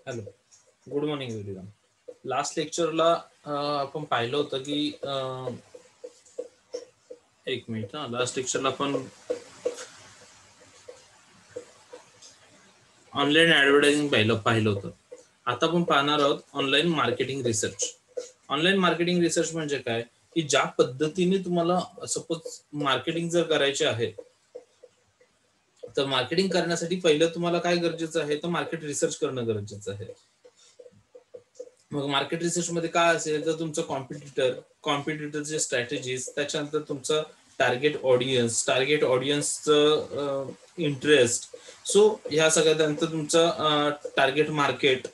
Hello, good morning everyone. Last लेक्चरला आपण पाहिलं होतं की एक मिनिट ना, लास्ट लेक्चरला आपण ऑनलाईन ऍडव्हर्टायझिंग पाहिलं होतं. आता आपण पाहणार आहोत online marketing research. Online marketing research म्हणजे काय की ज्या पद्धतीने तुम्हाला सपोज मार्केटिंग जर करायचे आहे तर मार्केटिंग करण्यासाठी पहिलं तुम्हाला काय गरजेचं आहे तर मार्केट रिसर्च करणं गरजेचं आहे. मग मार्केट रिसर्च मध्ये काय असेल तर तुमचं कॉम्पिटिटरचे स्ट्रॅटेजीज, त्याच्यानंतर तुमचं टार्गेट ऑडियन्सचं इंटरेस्ट, सो ह्या सगळ्यानंतर तुमचं टार्गेट मार्केट,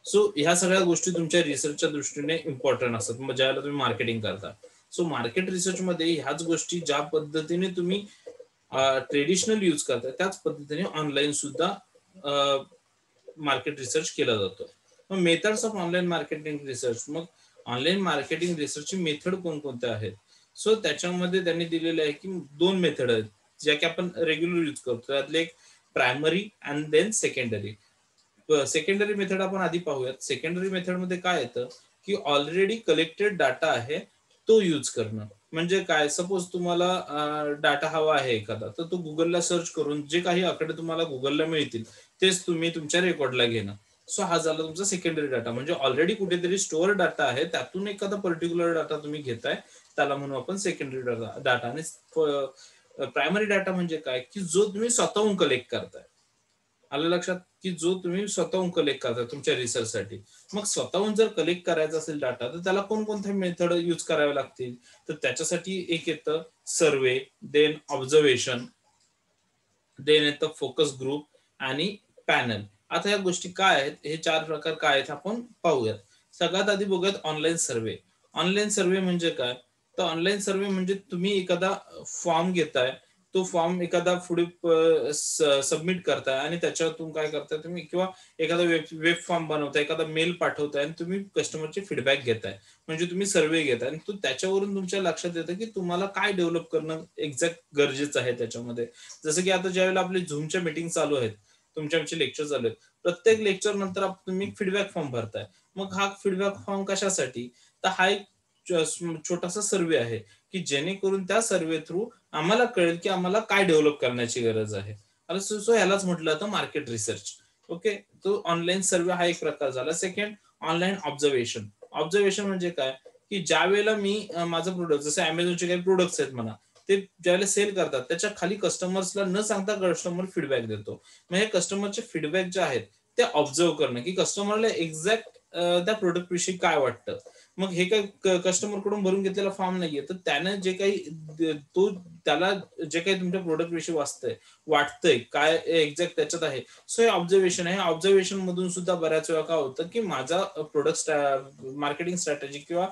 सो ह्या सगळ्या गोष्टी तुमच्या रिसर्चच्या दृष्टीने इम्पॉर्टंट असतात मग ज्यावेळेला तुम्ही मार्केटिंग करता. सो मार्केट रिसर्च मध्ये ह्याच गोष्टी ज्या पद्धतीने तुम्ही ट्रेडिशनल यूज करता त्याच पद्धतीने ऑनलाईन सुद्धा मार्केट रिसर्च केला जातो. मग methods of online marketing research, मग ऑनलाईन मार्केटिंग रिसर्चची मेथड कोणकोणत्या आहेत. सो त्याच्यामध्ये त्यांनी दिलेले आहे की 2 मेथड आहेत ज्या की आपण रेग्युलर यूज करतो. त्यातले एक primary and then secondary. Secondary method आपण आधी पाहूयात. सेकंडरी मेथड मध्ये काय येतं की ऑलरेडी कलेक्टेड डाटा आहे तो यूज करणं. म्हणजे काय, सपोज तुम्हाला डाटा हवा आहे एखादा, तर तो गुगलला सर्च करून जे काही आकडे तुम्हाला गुगलला मिळतील तेच तुम्ही तुमच्या रेकॉर्डला घेणं. सो हा झाला तुमचा सेकंडरी डाटा. म्हणजे ऑलरेडी कुठेतरी स्टोअर डाटा आहे, त्यातून एखादा पर्टिक्युलर डाटा तुम्ही घेताय, त्याला म्हणू आपण सेकंडरी डाटा. आणि प्रायमरी डाटा म्हणजे काय की जो तुम्ही स्वतःहून कलेक्ट करताय. आलं लक्षात की जो तुम्ही स्वतःहून कलेक्ट करताय तुमच्या रिसर्चसाठी. मग स्वतःहून जर कलेक्ट करायचा असेल डाटा तर त्याला कोणकोणत्या मेथड यूज करावे लागतील, तर त्याच्यासाठी एक येतं सर्वे, देन ऑब्झर्वेशन, देन येतं फोकस ग्रुप आणि पॅनल. आता या गोष्टी काय आहेत, हे 4 प्रकार काय आहेत आपण पाहूयात. सगळ्यात आधी बघूयात ऑनलाईन सर्वे. ऑनलाईन सर्वे म्हणजे काय, तर ऑनलाईन सर्वे म्हणजे तुम्ही एखादा फॉर्म घेताय, तो फॉर्म एखादा पुढे सबमिट करताय आणि त्याच्यातून काय करताय तुम्ही, किंवा एखादा वेब फॉर्म बनवताय, एखादा मेल पाठवताय आणि तुम्ही कस्टमरचे फीडबॅक घेताय. म्हणजे तुम्ही सर्वे घेताय आणि त्याच्यावरून तुमच्या लक्षात येतं की तुम्हाला काय डेव्हलप करणं एक्झॅक्ट गरजेचं आहे त्याच्यामध्ये. जसं की आता ज्यावेळेला आपले झूमच्या मीटिंग चालू आहेत, तुमचे लेक्चर चालू आहेत, प्रत्येक लेक्चर नंतर तुम्ही फीडबॅक फॉर्म भरताय. मग हा फीडबॅक फॉर्म कशासाठी, तर हा एक छोटासा सर्वे आहे की जेणेकरून त्या सर्वे थ्रू आम्हाला कळेल की आम्हाला काय डेव्हलप करण्याची गरज आहे. सो ह्यालाच म्हटलं जातं मार्केट रिसर्च. ओके, तो ऑनलाईन सर्वे हा एक प्रकार झाला. Second, online observation. ऑब्झर्वेशन म्हणजे काय की ज्या वेळेला मी माझं प्रोडक्ट, जसं अमेझॉनचे काही प्रोडक्ट्स आहेत म्हणा, ते ज्यावेळेला सेल करतात त्याच्या खाली कस्टमर्सला न सांगता कस्टमर फीडबॅक देतो. मग हे कस्टमरचे फीडबॅक जे आहेत ते ऑब्झर्व करणं की कस्टमरला एक्झॅक्ट त्या प्रोडक्ट विषयी काय वाटतं. मग हे काही कस्टमर कडून भरून घेतलेला फॉर्म नाहीये, तर त्यानं जे काही तो त्याला जे काही तुमच्या प्रोडक्ट विषयी वाटतंय काय एक्झॅक्ट त्याच्यात आहे. सो हे ऑब्झर्वेशन आहे. ऑब्झर्वेशन मधून सुद्धा बऱ्याच वेळा काय होतं की माझा प्रोडक्ट मार्केटिंग स्ट्रॅटेजी किंवा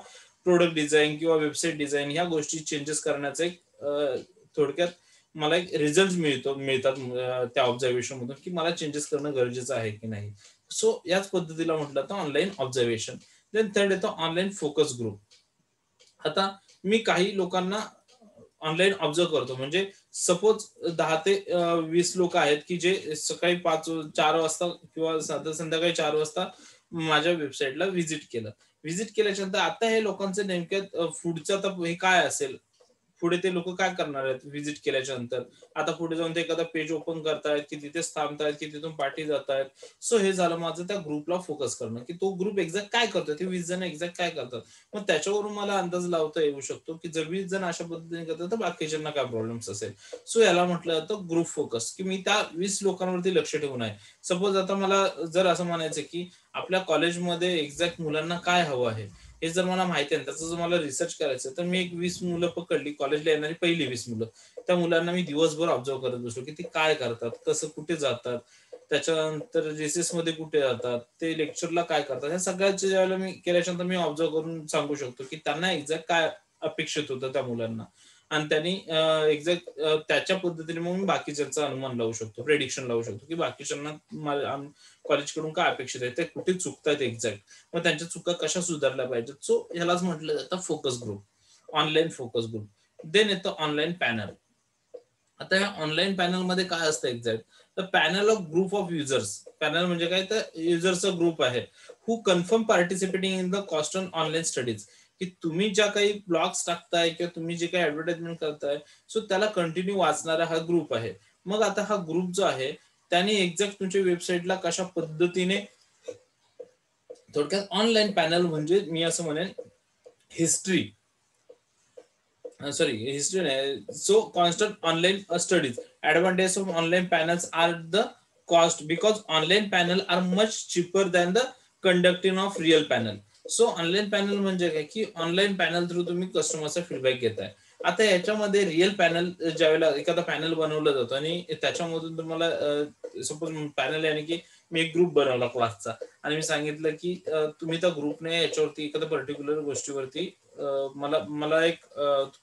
प्रोडक्ट डिझाईन किंवा वेबसाईट डिझाईन ह्या गोष्टी चेंजेस करण्याचा एक थोडक्यात मला एक रिझल्ट मिळतात त्या ऑब्झर्वेशन मधून की मला चेंजेस करणं गरजेचं आहे की नाही. सो याच पद्धतीला म्हटलं तर ऑनलाईन ऑब्झर्वेशन. देन थर्ड येतं ऑनलाईन फोकस ग्रुप. आता मी काही लोकांना ऑनलाईन ऑब्झर्व करतो. म्हणजे सपोज 10 ते 20 लोक आहेत की जे सकाळी 4 वाजता किंवा संध्याकाळी 4 वाजता माझ्या वेबसाईटला व्हिजिट केल्याच्या नंतर आता हे लोकांचं नेमक्या पुढचं आता हे काय असेल, पुढे ते लोक काय करणार आहेत व्हिजिट केल्याच्या नंतर. आता पुढे जाऊन ते एखादा पेज ओपन करतायत की तिथेच थांबतायत की तिथून पाठी जातायत. सो हे झालं माझं त्या ग्रुपला फोकस करणं की तो ग्रुप एक्झॅक्ट काय करतोय, ते 20 जण एक्झॅक्ट काय करतात. मग त्याच्यावरून मला अंदाज लावता येऊ शकतो की जर 20 जण अशा पद्धतीने करतात तर बाकीच्यांना काय प्रॉब्लेम्स असेल. सो याला म्हटलं जातं ग्रुप फोकस, की मी त्या 20 लोकांवरती लक्ष ठेवून आहे. सपोज आता मला जर असं म्हणायचं की आपल्या कॉलेजमध्ये एक्झॅक्ट मुलांना काय हवं आहे हे जर मला माहिती आहे, त्याचं जर मला रिसर्च करायचं, तर मी एक 20 मुलं पकडली, कॉलेजला येणारी पहिली 20 मुलं, त्या मुलांना मी दिवसभर ऑब्झर्व करत बसलो की ते काय करतात, कसं कुठे जातात, त्याच्यानंतर रिसेस मध्ये कुठे जातात, ते लेक्चरला काय करतात, ह्या सगळ्याच्या ज्यावेळेला मी केल्याच्यानंतर मी ऑब्झर्व करून सांगू शकतो की त्यांना एक्झॅक्ट काय अपेक्षित होतं त्या मुलांना. आणि त्यांनी एक्झॅक्ट त्याच्या पद्धतीने मग मी बाकीच्यांचा अनुमान लावू शकतो, प्रेडिक्शन लावू शकतो की बाकीच्यांना कॉलेजकडून काय अपेक्षित आहे, ते कुठे चुकतात एक्झॅक्ट, मग त्यांच्या चुका कशा सुधारल्या पाहिजेत. सो ह्यालाच म्हटलं जातं focus group, online focus group. Then येतं ऑनलाईन पॅनल. आता या ऑनलाईन पॅनल मध्ये काय असतं एक्झॅक्ट, तर panel of group of users. Panel म्हणजे काय, तर युजरचा ग्रुप आहे who confirm participating in the cost on online studies, की तुम्ही ज्या काही ब्लॉग्स टाकताय किंवा तुम्ही जे काही ऍडव्हर्टाइजमेंट करताय, सो त्याला कंटिन्यू वाचणारा हा ग्रुप आहे. मग आता हा ग्रुप जो आहे त्याने एक्झॅक्ट तुमच्या वेबसाईटला कशा पद्धतीने, थोडक्यात ऑनलाईन पॅनल म्हणजे मी असं म्हणेन हिस्ट्री, हिस्ट्री नाही, so constant online studies. Advantage of online panels are the cost, because online panel are much cheaper than the conducting of real panel. So online panel म्हणजे काय, की ऑनलाईन पॅनल थ्रू तुम्ही कस्टमरचा feedback घेताय. आता याच्यामध्ये real panel, ज्यावेळेला एखादा panel बनवलं जातं आणि त्याच्यामधून तुम्हाला सपोज पॅनल आहे की मी एक ग्रुप बनवला क्लासचा आणि मी सांगितलं की तुम्ही त्या ग्रुपने याच्यावरती एखाद्या पर्टिक्युलर गोष्टीवरती मला मला एक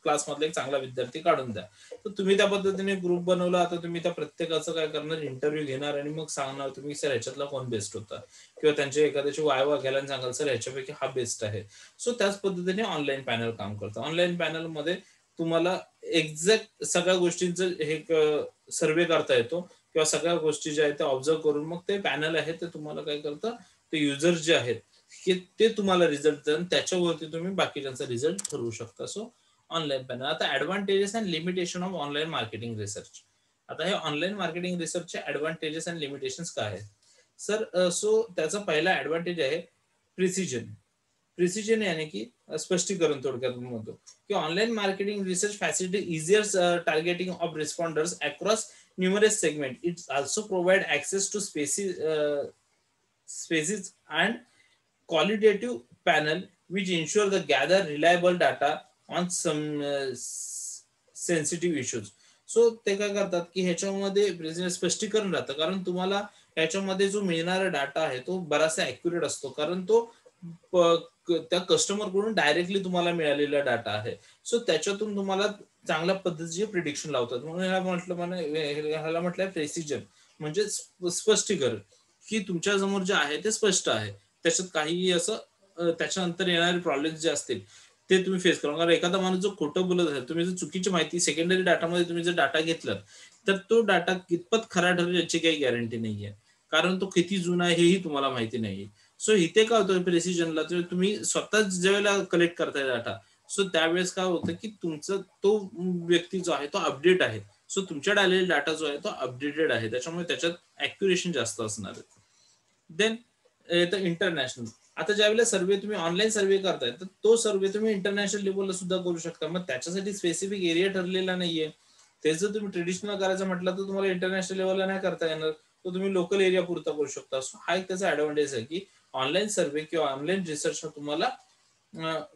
क्लासमधला एक चांगला विद्यार्थी काढून द्या. तर तुम्ही त्या पद्धतीने ग्रुप बनवला. आता तुम्ही त्या प्रत्येकाचं काय करणार, इंटरव्ह्यू घेणार आणि मग सांगणार तुम्ही सर ह्याच्यातला कोण बेस्ट होता, किंवा त्यांच्या एखाद्याची वायवा घ्यायला आणि सांगाल सर ह्याच्यापैकी हा बेस्ट आहे. सो त्याच पद्धतीने ऑनलाईन पॅनल काम करतं. ऑनलाईन पॅनल मध्ये तुम्हाला एक्झॅक्ट सगळ्या गोष्टींचं हे सर्वे करता येतो, किंवा सगळ्या गोष्टी ज्या आहेत त्या ऑब्झर्व करून मग ते पॅनल आहे ते तुम्हाला काय करतं, ते युजर जे आहेत की ते तुम्हाला रिझल्ट देऊन त्याच्यावरती तुम्ही बाकीच्यांचा रिझल्ट ठरवू शकता. So online panel. आता advantages and limitation of online marketing research. आता हे ऑनलाईन मार्केटिंग रिसर्चचे ऍडव्हान्टेजेस अँड लिमिटेशन्स काय आहेत सर? सो त्याचा पहिला ऍडव्हान्टेज आहे प्रिसिजन. प्रिसिजन याने की स्पष्टीकरण थोडक्यात म्हणतो की online marketing research facility easier targeting of respondents across numerous segment. It also provide access to spaces and qualitative panel which ensure the gather reliable data on some sensitive issues. So ते काय करतात की ह्याच्यामध्ये स्पष्टीकरण राहतं, कारण तुम्हाला ह्याच्यामध्ये जो मिळणारा डाटा आहे तो बराचसा ऍक्युरेट असतो, कारण तो त्या कस्टमर कडून डायरेक्टली तुम्हाला मिळालेला डाटा आहे. सो त्याच्यातून तुम्हाला चांगल्या पद्धतीचे प्रिडिक्शन लावतात. म्हणून ह्याला म्हटलं प्रेसिजन म्हणजे स्पष्टीकरण, की तुमच्या समोर जे आहे ते स्पष्ट आहे, त्याच्यात काहीही असं त्याच्यानंतर येणारे प्रॉब्लेम जे असतील ते तुम्ही फेस करा. कारण एखादा माणूस जो खोटं बोलत आहे, तुम्ही जर चुकीची माहिती सेकंडरी डाटामध्ये तुम्ही जर डाटा घेतला तर तो डाटा कितपत खरा ठरेल याची काही गॅरंटी नाहीये, कारण तो किती जुना आहे हेही तुम्हाला माहिती नाहीये. सो इथे काय होतं प्रेसिजनला, तुम्ही स्वतः ज्यावेळेला कलेक्ट करताय डाटा, सो त्यावेळेस काय होतं की तुमचा तो व्यक्ती जो आहे तो अपडेट आहे. सो तुमच्याकडे आलेला डाटा जो आहे तो अपडेटेड आहे, त्याच्यामुळे त्याच्यात ऍक्युरेशन जास्त असणार आहे. Then international. आता ज्यावेळेला सर्वे तुम्ही ऑनलाईन सर्वे करताय तर तो सर्वे तुम्ही इंटरनॅशनल लेवलला सुद्धा करू शकता. मग त्याच्यासाठी स्पेसिफिक एरिया ठरलेला नाहीये. तेच जर तुम्ही ट्रेडिशनल करायचं म्हटलं तर तुम्हाला इंटरनॅशनल लेवलला नाही करता येणार, तो तुम्ही लोकल एरिया पुरता करू शकता. सो हा एक त्याचा ऍडव्हान्टेज आहे की ऑनलाईन सर्वे किंवा ऑनलाईन रिसर्च हा तुम्हाला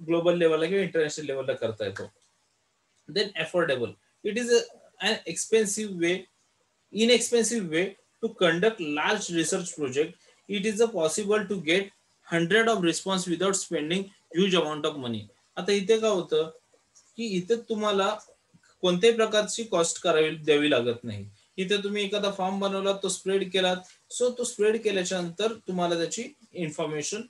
ग्लोबल लेवलला किंवा इंटरनॅशनल लेवलला करता येतो. Then affordable. It is an inexpensive way to conduct large research project. It is possible to get hundred of response without spending huge amount of money. आता इथे काय होतं की इथे तुम्हाला कोणत्याही प्रकारची कॉस्ट द्यावी लागत नाही. इथे तुम्ही एखादा फॉर्म बनवला, तो स्प्रेड केलात, सो तो स्प्रेड केल्याच्या नंतर तुम्हाला त्याची इन्फॉर्मेशन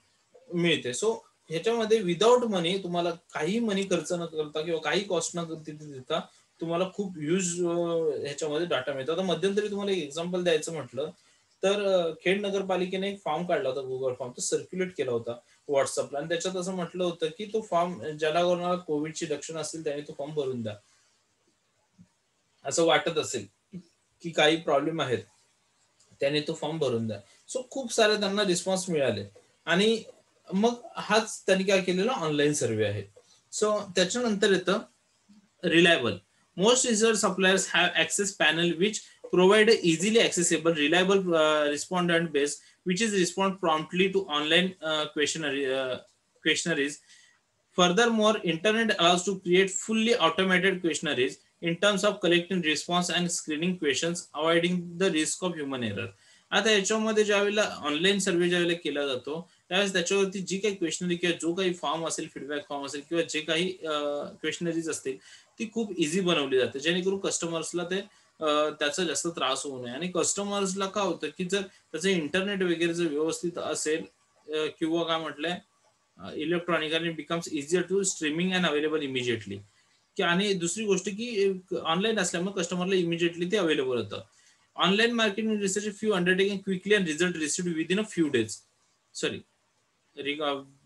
मिळते. सो ह्याच्यामध्ये विदाउट मनी, तुम्हाला काही मनी खर्च न करता किंवा काही कॉस्ट न देता तुम्हाला खूप ह्यूज ह्याच्यामध्ये डाटा मिळतो. आता मध्यंतरी तुम्हाला एक एक्झाम्पल द्यायचं म्हटलं तर खेड नगरपालिकेने एक फॉर्म काढला होता, गुगल फॉर्म, तो सर्क्युलेट केला होता व्हॉट्सअपला, आणि त्याच्यात असं म्हटलं होतं की तो फॉर्म ज्याला कोणाला कोविडची लक्षणं असतील त्याने तो फॉर्म भरून द्या. असं वाटत असेल की काही प्रॉब्लेम आहेत त्याने तो फॉर्म भरून द्या. सो खूप सारे त्यांना रिस्पॉन्स मिळाले, आणि मग हाच त्यांनी काय केलेला ऑनलाईन सर्वे आहे. सो त्याच्यानंतर येतं reliable. Most research suppliers have access panel which provide a easily accessible, reliable respondent base, which is respond promptly to online questionnaires. Furthermore, internet allows to create fully automated questionnaires in terms of collecting response and screening questions, avoiding the risk of human error. आता याच्यामध्ये ज्यावेळेला online सर्वे ज्यावेळेला केला जातो त्यावेळेस त्याच्यावरती जी काही क्वेशनरी किंवा जो काही फॉर्म असेल, फीडबॅक फॉर्म असेल किंवा जे काही क्वेशनरीज असतील ती खूप इझी बनवली जाते, जेणेकरून कस्टमर्सला ते त्याचा जास्त त्रास होऊ नये. आणि कस्टमर्सला काय होतं की जर त्याचं इंटरनेट वगैरे जर व्यवस्थित असेल किंवा काय म्हटलंय इलेक्ट्रॉनिक, आणि becomes easier to streaming and available immediately. की आणि दुसरी गोष्ट की ऑनलाईन असल्यामुळे कस्टमरला इमिजिएटली ते अवेलेबल होतं. Online marketing research, if you undertaken quickly and result received within a few days. Sorry.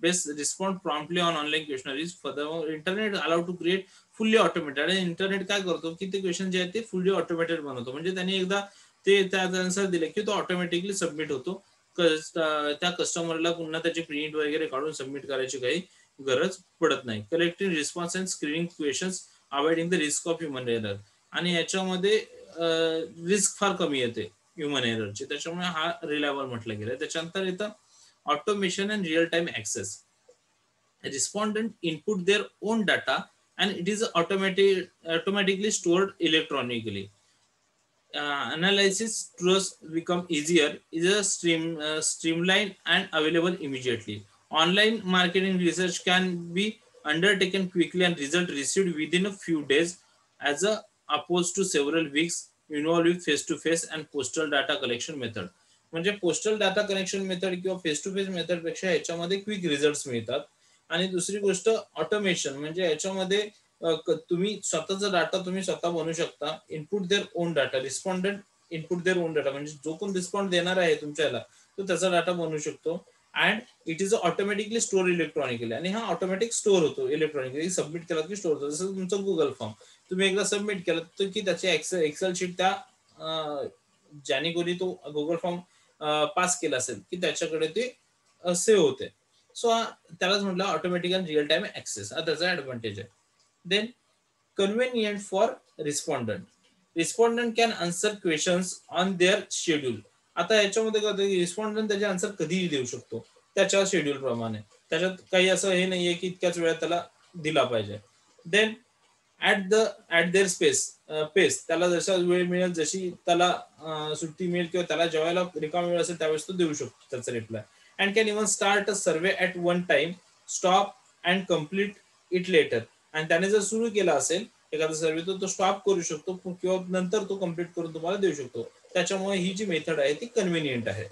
Best respond promptly on online questionnaires. Furthermore, internet allowed to create fully automated. आणि internet काय करतो की ते question जे आहेत ते fully automated बनवतो. म्हणजे त्यांनी एकदा ते त्यानुसार दिले की तो ऑटोमॅटिकली सबमिट होतो. त्या कस्टमरला पुन्हा त्याची प्रिंट वगैरे काढून सबमिट करायची काही गरज पडत नाही. Collecting response and screening questions avoiding the risk of human error. आणि याच्यामध्ये रिस्क फार कमी येते ह्युमन एररची, त्याच्यामुळे हा रिलायबल म्हटलं गेलं. त्याच्यानंतर येतं automation and real-time access. A respondent input their own data and it is automatically stored electronically. Analysis tools become easier, is a streamlined and available immediately. Online marketing research can be undertaken quickly and result received within a few days, as opposed to several weeks involving face-to-face and postal data collection method. म्हणजे postal data connection method किंवा face to face method पेक्षा याच्यामध्ये quick result मिळतात. आणि दुसरी गोष्ट automation, म्हणजे याच्यामध्ये तुम्ही स्वतःचा डाटा तुम्ही स्वतः बनवू शकता. Input their own data, respondent input their own data, म्हणजे जो कोण रिस्पॉन्ड देणार आहे तुमच्याला तो त्याचा डाटा बनवू शकतो. And it is automatically store electronically, आणि हा ऑटोमॅटिक स्टोर होतो इलेक्ट्रॉनिकली. सबमिट केला की स्टोर होतो. जसं तुमचं गुगल फॉर्म तुम्ही एकदा सबमिट केलं तर की त्याची एक्सेल शीट त्या ज्याने कोणी तो गुगल फॉर्म पास केला असेल की त्याच्याकडे ते सेव्ह होते. सो त्यालाच म्हटलं automatic and real time access, हा त्याचा ऍडव्हान्टेज आहे. Then convenient for respondent. Respondent can answer questions on their schedule. आता याच्यामध्ये काय होतं की रिस्पॉन्डंट त्याचे आन्सर कधीही देऊ शकतो त्याच्या शेड्यूल प्रमाणे. त्याच्यात काही असं हे नाहीये की इतक्याच वेळात त्याला दिला पाहिजे. देन ऍट देअर पेस, त्याला जसा वेळ मिळेल, जशी त्याला सुट्टी मिळेल किंवा त्याला जेव्हा रिकामा वेळ असेल त्यावेळेस तो देऊ शकतो त्याचा reply. And can even start a survey at one time, stop and complete it later. आणि त्याने जर सुरू केला असेल एखादा सर्वे तर तो स्टॉप करू शकतो किंवा नंतर तो कम्प्लीट करून तुम्हाला देऊ शकतो. त्याच्यामुळे ही जी मेथड आहे ती कन्व्हिनियंट आहे.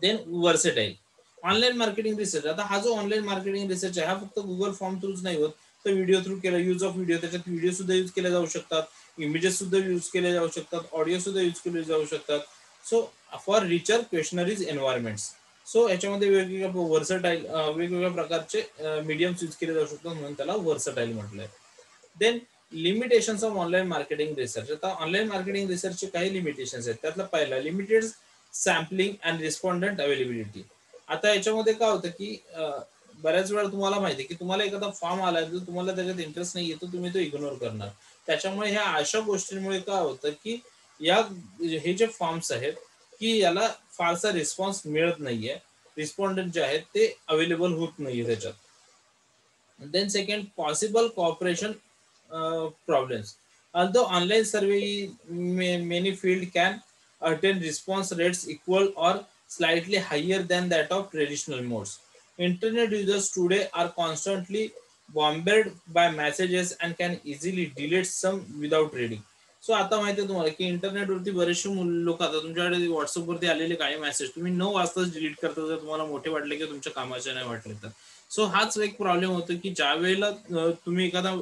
Then versatile. Online marketing research. आता हा जो ऑनलाईन मार्केटिंग रिसर्च आहे हा फक्त गुगल फॉर्म थ्रूच नाही होत, तर व्हिडिओ थ्रू केला. यूज ऑफ व्हिडिओ, त्याच्यात व्हिडिओ सुद्धा यूज केले जाऊ शकतात, इमेजेस सुद्धा यूज केले जाऊ शकतात, ऑडिओ सुद्धा यूज केले जाऊ शकतात. So for richer questionnaires environments. So याच्यामध्ये वेगवेगळ्या वर्सटाईल वेगवेगळ्या प्रकारचे मीडियम्स यूज केले जाऊ शकतात, म्हणून त्याला वर्सटाईल म्हटलंय. Then limitations of online marketing research. आता ऑनलाईन मार्केटिंग रिसर्चचे काही लिमिटेशन्स आहेत. त्यातला पहिला, limited sampling and respondent availability. आता याच्यामध्ये काय होतं की बऱ्याच वेळा तुम्हाला माहिती आहे की तुम्हाला एखादा फॉर्म आला, जर तुम्हाला त्याच्यात इंटरेस्ट नाही येतो तुम्ही तो इग्नोर करणार. त्याच्यामुळे ह्या अशा गोष्टींमुळे काय होतं की हे जे फॉर्म्स आहेत की याला फारसा रिस्पॉन्स मिळत नाहीये, रिस्पॉन्डंट जे आहेत ते अवेलेबल होत नाहीये त्याच्यात. Then second, possible cooperation problems. Although online survey many field can attain response rates equal or slightly higher than that of traditional modes. Internet users today are constantly bombarded by messages and can easily delete some without reading. So आता माहिती आहे तुम्हाला की इंटरनेटवरती बरेचसे लोक, आता तुमच्याकडे व्हॉट्सअपवरती आलेले काही मेसेज तुम्ही 9 वाजताच डिलीट करता जर तुम्हाला मोठे वाटले की तुमच्या कामाचे नाही वाटले तर. सो हाच एक प्रॉब्लेम होतो की ज्या वेळेला तुम्ही एखादा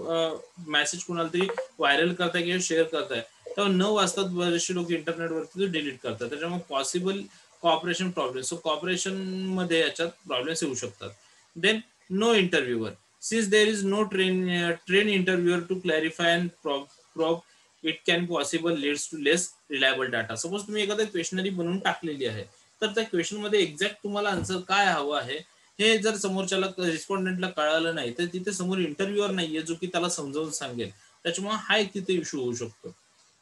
मेसेज कुणाला तरी व्हायरल करताय किंवा शेअर करताय तेव्हा 9 वाजता बरेचसे लोक इंटरनेटवरती डिलीट करतात. त्याच्यामुळे possible cooperation problem. So cooperation मध्ये याच्यात प्रॉब्लेम्स येऊ शकतात. Then no interviewer. Since there is no train interviewer to clarify and probe it can possible leads to less reliable data. Suppose तुम्ही एखादा क्वेशनरी बनवून टाकलेली आहे तर त्या क्वेश्चन मध्ये एक्झॅक्ट तुम्हाला आन्सर काय हवं आहे हे जर समोरच्याला रिस्पॉन्डंटला कळालं नाही तर तिथे समोर इंटरव्ह्यूअर नाहीये जो की त्याला समजावून सांगेल. त्याच्यामुळे हा एक तिथे इश्यू होऊ शकतो.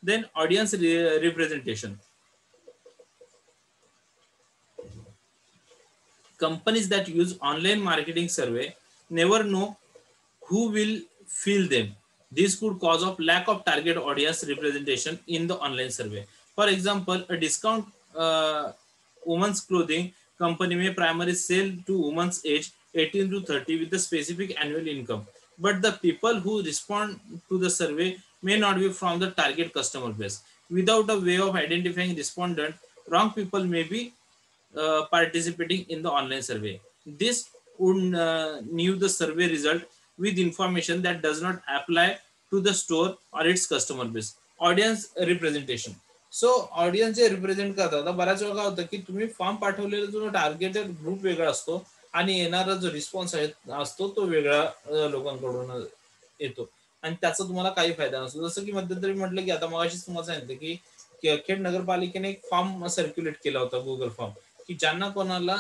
Then audience representation. Companies that use online marketing survey never know who will fill them. This could cause of lack of target audience representation in the online survey. For example, a discount women's clothing company may primarily sell to women's age 18 to 30 with a specific annual income. But the people who respond to the survey may not be from the target customer base. Without a way of identifying respondent, wrong people may be participating in the online survey. This would new the survey result with information that does not apply to the store or its customer base. Audience representation. So audience जे represent करतात, आता बऱ्याच वेळा काय होतं की तुम्ही form पाठवलेला जो टार्गेटेड ग्रुप वेगळा असतो आणि येणारा जो रिस्पॉन्स असतो तो वेगळा लोकांकडून येतो आणि त्याचा तुम्हाला काही फायदा नसतो. जसं की मध्यंतरी म्हटलं की आता मगाशीच तुम्हाला सांगितलं की खेड नगरपालिकेने एक फॉर्म सर्क्युलेट केला होता, गुगल फॉर्म, की ज्यांना कोणाला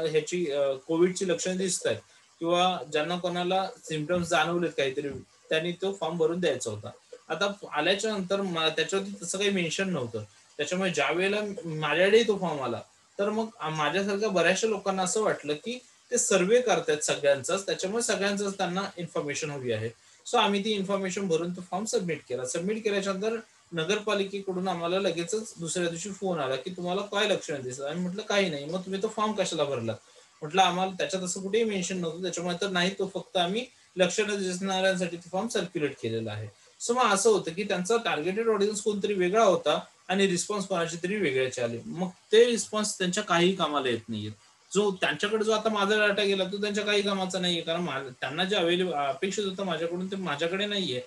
ह्याची कोविडची लक्षणं दिसत आहेत किंवा ज्यांना कोणाला सिम्पटम्स जाणवलेत काहीतरी, त्यांनी तो फॉर्म भरून द्यायचा होता. आता आल्याच्या नंतर त्याच्यावरती तसं काही मेन्शन नव्हतं. त्याच्यामुळे ज्या वेळेला माझ्याकडेही तो फॉर्म आला तर मग माझ्यासारख्या बऱ्याचशा लोकांना असं वाटलं की ते सर्वे करतायत सगळ्यांचाच, त्याच्यामुळे सगळ्यांचाच त्यांना इन्फॉर्मेशन हवी आहे. सो आम्ही ती इन्फॉर्मेशन भरून तो फॉर्म सबमिट केला. सबमिट केल्याच्या नंतर नगरपालिकेकडून आम्हाला लगेचच दुसऱ्या दिवशी फोन आला की तुम्हाला काय लक्षणं दिसत. आम्ही म्हटलं काही नाही. मग तुम्ही तो फॉर्म कशाला भरला? म्हटलं आम्हाला त्याच्यात असं कुठेही मेन्शन नव्हतं, त्याच्यामुळे तर नाही, तो फक्त आम्ही लक्षणं दिसणाऱ्यांसाठी तो फॉर्म सर्क्युलेट केलेला आहे. सो मग असं होतं की त्यांचा टार्गेटेड ऑडियन्स कोणतरी वेगळा होता आणि रिस्पॉन्स कोणाचे तरी वेगळ्याचे आले. मग ते रिस्पॉन्स त्यांच्या काही कामाला येत नाहीये. जो त्यांच्याकडे जो आता माझा डाटा गेला तो त्यांच्या काही कामाचा नाहीये, कारण त्यांना जे अवेलेबल अपेक्षित होतं माझ्याकडून ते माझ्याकडे नाहीये.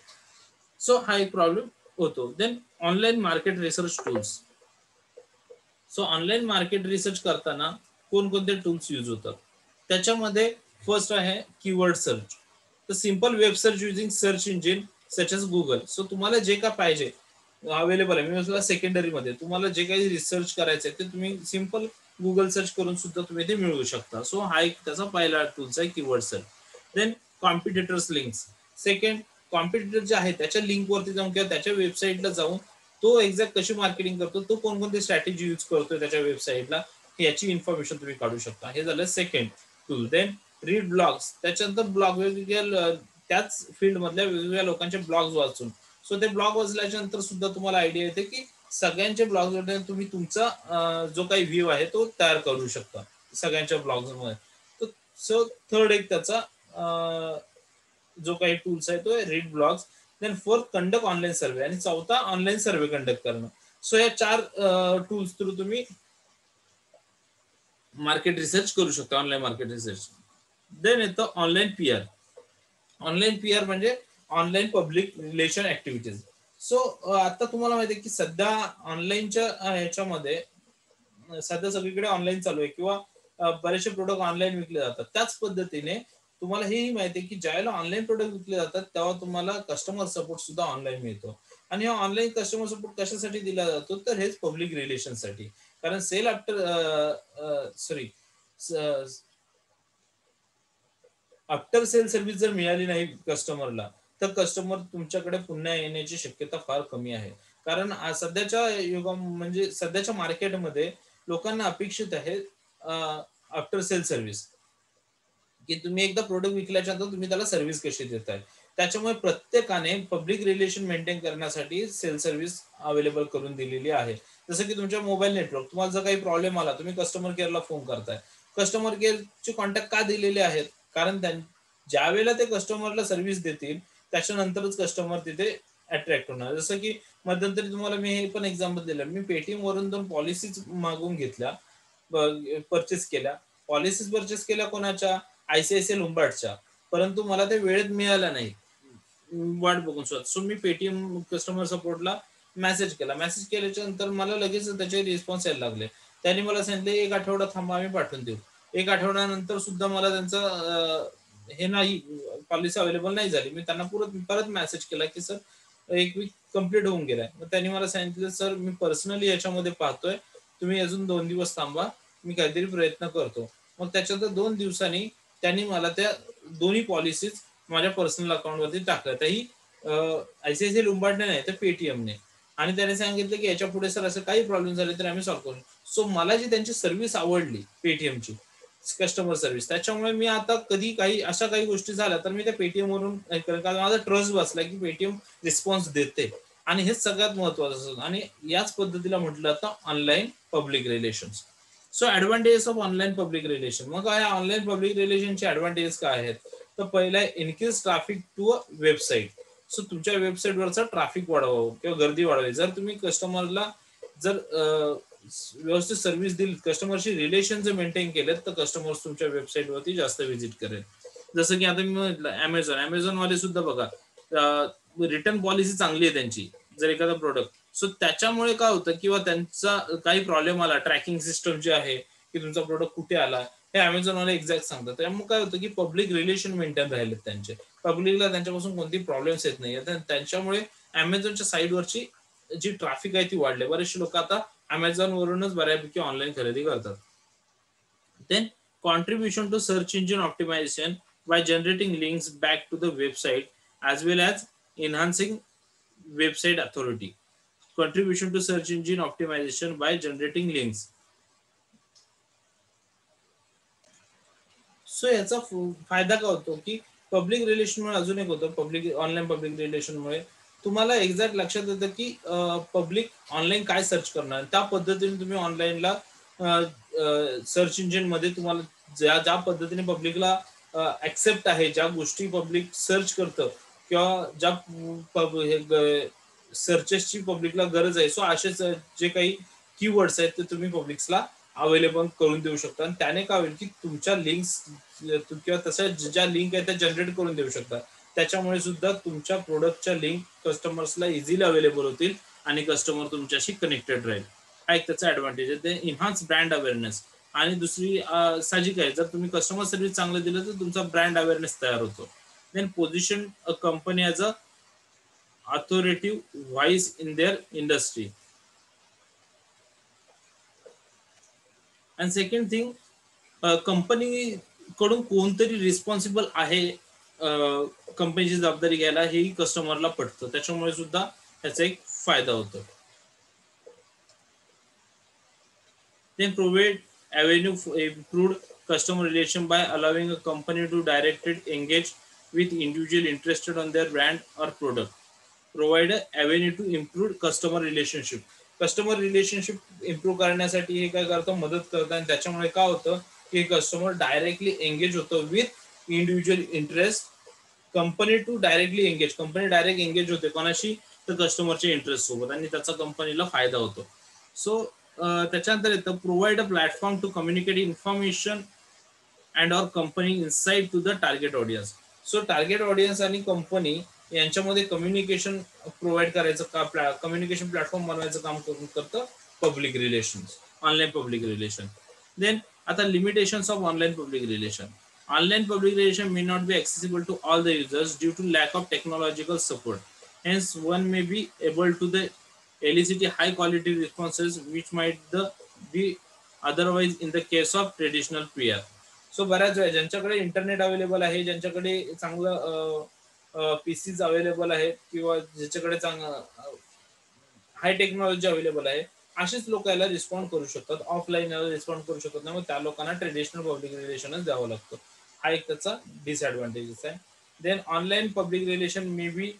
सो हा एक प्रॉब्लेम होतो. Then online market research tools. So online market research करताना कोणकोणते टूल्स यूज होतात? त्याच्यामध्ये फर्स्ट आहे कीवर्ड सर्च. तर simple web search using search engine such as Google. So तुम्हाला जे काय पाहिजे अवेलेबल आहे, मी म्हटलं सेकंडरी मध्ये तुम्हाला जे काही रिसर्च करायचं आहे ते तुम्ही सिंपल गुगल सर्च करून सुद्धा तुम्ही ते मिळवू शकता. सो हा एक त्याचा पहिला टूल्स आहे keyword search. Then competitors links. Second, competitor जे आहे त्याच्या लिंकवरती जाऊन किंवा त्याच्या वेबसाईटला जाऊन तो एक्झॅक्ट कशी मार्केटिंग करतो, तो कोणकोणती स्ट्रॅटेजी यूज करतोय त्याच्या वेबसाईटला, याची इन्फॉर्मेशन तुम्ही काढू शकता. हे झालं second tool. Then read blogs. त्याच्यानंतर ब्लॉग वेगवेगळ्या त्याच फील्ड मधल्या वेगवेगळ्या लोकांचे ब्लॉग्स वाचून, सो ते ब्लॉग वाचल्याच्या नंतर सुद्धा तुम्हाला आयडिया येते की सगळ्यांचे ब्लॉग तुम्ही तुमचा जो काही व्ह्यू आहे तो तयार करू शकता सगळ्यांच्या ब्लॉग्स मध्ये. सो थर्ड एक त्याचा जो काही टूल्स आहे तो read blogs. Then fourth, conduct online survey. आणि चौथा, ऑनलाईन सर्व्हे कंडक्ट करणं. सो या 4 टूल्स थ्रू तुम्ही मार्केट रिसर्च करू शकता, ऑनलाईन मार्केट रिसर्च. देन येतं ऑनलाईन पीआर. ऑनलाईन पीआर म्हणजे online public relation activities. So आता तुम्हाला माहिती आहे की सध्या ऑनलाईनच्या ह्याच्यामध्ये सध्या सगळीकडे ऑनलाईन चालू आहे किंवा बरेचसे प्रोडक्ट ऑनलाईन विकले जातात. त्याच पद्धतीने तुम्हाला हेही माहिती आहे की ज्यावेळेला ऑनलाईन प्रोडक्ट विकले जातात तेव्हा तुम्हाला कस्टमर सपोर्ट सुद्धा ऑनलाईन मिळतो. आणि हा ऑनलाईन कस्टमर सपोर्ट कशासाठी दिला जातो, तर हेच पब्लिक रिलेशनसाठी. कारण sale after sorry after sale service जर मिळाली नाही कस्टमरला, तर कस्टमर तुमच्याकडे पुन्हा येण्याची शक्यता फार कमी आहे. कारण सध्याच्या म्हणजे सध्याच्या मार्केटमध्ये लोकांना अपेक्षित आहे आफ्टर सेल सर्व्हिस, की तुम्ही एकदा प्रोडक्ट विकल्याच्या नंतर तुम्ही त्याला सर्व्हिस कशी देताय. त्याच्यामुळे प्रत्येकाने पब्लिक रिलेशन मेंटेन करण्यासाठी सेल सर्व्हिस अवेलेबल करून दिलेली आहे. जसं की तुमच्या मोबाईल नेटवर्क, तुम्हाला जर काही प्रॉब्लेम आला तुम्ही कस्टमर केअरला फोन करताय. कस्टमर केअरचे कॉन्टॅक्ट का दिलेले आहेत? कारण ज्या वेळेला ते कस्टमरला सर्व्हिस देतील त्याच्यानंतरच कस्टमर तिथे अट्रॅक्ट होणार. जसं की मध्यंतरी तुम्हाला मी हे पण एक्झाम्पल दिलं, मी पेटीएम वरून 2 पॉलिसीज मागवून घेतल्या, परचेस केल्या. पॉलिसीज परचेस केल्या कोणाच्या? आयसीआयसीआय लोंबार्डच्या. परंतु मला ते वेळेत मिळाल्या नाही वाट बघून सुद्धा. सो मी पेटीएम कस्टमर सपोर्टला मेसेज केला. मेसेज केल्याच्या नंतर मला लगेच त्याचे रिस्पॉन्स यायला लागले. त्यांनी मला सांगितले 1 आठवडा थांबा, आम्ही पाठवून देऊ. 1 आठवड्यानंतर सुद्धा मला त्यांचं हे नाही, पॉलिसी अवेलेबल नाही झाली. मी त्यांना परत मेसेज केला की सर 1 वीक कंप्लीट होऊन गेलाय. मग त्यांनी मला सांगितलं सर मी पर्सनली याच्यामध्ये पाहतोय, तुम्ही अजून 2 दिवस थांबा, मी काहीतरी प्रयत्न करतो. मग त्याच्यानंतर 2 दिवसांनी त्यांनी मला त्या दोन्ही पॉलिसीज माझ्या पर्सनल अकाउंटवरती टाकल्या. त्याही आयसीआयसीआय लोंबार्डने नाही तर पेटीएमने. आणि त्याने सांगितलं की याच्या पुढे सर असं काही प्रॉब्लेम झाले तर आम्ही सॉल्व्ह करू. सो मला जी त्यांची सर्व्हिस आवडली पेटीएमची कस्टमर सर्व्हिस, त्याच्यामुळे मी आता कधी काही अशा काही गोष्टी झाल्या तर मी त्या पेटीएम वरून कारण माझा ट्रस्ट बसला की पेटीएम रिस्पॉन्स देते. आणि हेच सगळ्यात महत्वाचं असतं. आणि याच पद्धतीला म्हटलं जातं online public relations. So advantages of online public relation. मग या ऑनलाईन पब्लिक रिलेशनचे ऍडव्हान्टेजेस काय आहेत? तर पहिला आहे increase traffic to a website. So तुमच्या वेबसाईटवरचा ट्रॅफिक वाढवावं किंवा गर्दी वाढवावी. जर तुम्ही कस्टमरला जर व्यवस्थित सर्व्हिस दिली, कस्टमरशी रिलेशन जर मेंटेन केलेत, तर कस्टमर्स तुमच्या वेबसाईटवरती जास्त व्हिजिट करेल. जसं की आता मी म्हटलं अमेझॉन वाले सुद्धा बघा, रिटर्न पॉलिसी चांगली आहे त्यांची. जर एखादा प्रोडक्ट सो त्याच्यामुळे काय होतं किंवा त्यांचा काही प्रॉब्लेम आला, ट्रॅकिंग सिस्टम जे आहे की तुमचा प्रोडक्ट कुठे आला हे अमेझॉनवाले एक्झॅक्ट सांगतात. त्यामुळे काय होतं की पब्लिक रिलेशन मेंटेन राहिले त्यांचे, पब्लिकला त्यांच्यापासून कोणती प्रॉब्लेम्स येत नाही. त्यांच्यामुळे अमेझॉनच्या साईडवरची जी ट्रॅफिक आहे ती वाढली. बरेचसे लोक आता अमेझॉन वरूनच बऱ्यापैकी ऑनलाईन खरेदी करतात. Then contribution to search engine optimization by generating links back to the website as well as enhancing website authority. Contribution to search engine optimization by generating links. So याचा फायदा काय होतो की पब्लिक रिलेशनमुळे अजून एक होतं, ऑनलाईन पब्लिक रिलेशनमुळे तुम्हाला exact लक्षात येतं की पब्लिक ऑनलाईन काय सर्च करणार, त्या पद्धतीने तुम्ही ऑनलाईनला सर्च इंजिन मध्ये तुम्हाला ज्या ज्या पद्धतीने पब्लिकला ऍक्सेप्ट आहे, ज्या गोष्टी पब्लिक सर्च करतं किंवा ज्या सर्चेसची पब्लिकला गरज आहे, सो असेच जे काही कीवर्ड्स आहेत ते तुम्ही पब्लिक्सला अवेलेबल करून देऊ शकता. आणि त्याने काय होईल की तुमच्या लिंक्स किंवा तशा ज्या लिंक आहेत त्या जनरेट करून देऊ शकता. त्याच्यामुळे सुद्धा तुमच्या प्रोडक्टच्या लिंक कस्टमर्सला इझिली अवेलेबल होतील आणि कस्टमर तुमच्याशी कनेक्टेड राहील. हा एक त्याचा ऍडव्हान्टेज आहे. ते इन्हान्स ब्रँड अवेअरनेस. आणि दुसरी साहजिक आहे, जर तुम्ही कस्टमर सर्व्हिस चांगलं दिलं तर तुमचा ब्रँड अवेअरनेस तयार होतो. Then position a company as a authoritative voice in their industry. And second thing, company कडून कोणतरी रिस्पॉन्सिबल आहे कंपनीची जबाबदारी घ्यायला, हेही कस्टमरला पटतं. त्याच्यामुळे सुद्धा त्याचा एक फायदा होतो. Then provide avenue for improved customer relation by allowing a company to directly engage with individual interested on their brand or product. Provide a avenue to improve customer relationship. Customer relationship improve करण्यासाठी हे काय करतं, मदत करतं. आणि त्याच्यामुळे काय होतं की कस्टमर डायरेक्टली एंगेज होतो with individual interest. Company direct engage होते कोणाशी, तर कस्टमरच्या इंटरेस्ट सोबत, आणि त्याचा कंपनीला फायदा होतो. सो त्याच्यानंतर येतं provide a platform to communicate information and or company inside to the target audience. So target audience आणि कंपनी यांच्यामध्ये कम्युनिकेशन प्रोव्हाइड करायचं का, कम्युनिकेशन प्लॅटफॉर्म बनवायचं काम करतं public relation, online public relation. Then आता limitations of online public relation. Online public relation may not be accessible to all the users due to lack of technological support. Hence, one may be able to elicit high quality responses which might be otherwise in the case of traditional PR. So बऱ्याच वेळा ज्यांच्याकडे internet available आहे, ज्यांच्याकडे चांगलं PCs available आहेत किंवा ज्याच्याकडे चांगलं हाय टेक्नॉलॉजी अवेलेबल आहे, असेच लोक याला रिस्पॉन्ड करू शकतात. ऑफलाईन याला रिस्पॉन्ड करू शकत नाही, मग त्या लोकांना ट्रेडिशनल पब्लिक रिलेशनच द्यावं लागतं. हा एक त्याचा डिसएडव्हान्टेजेस आहे. Then online public relation may be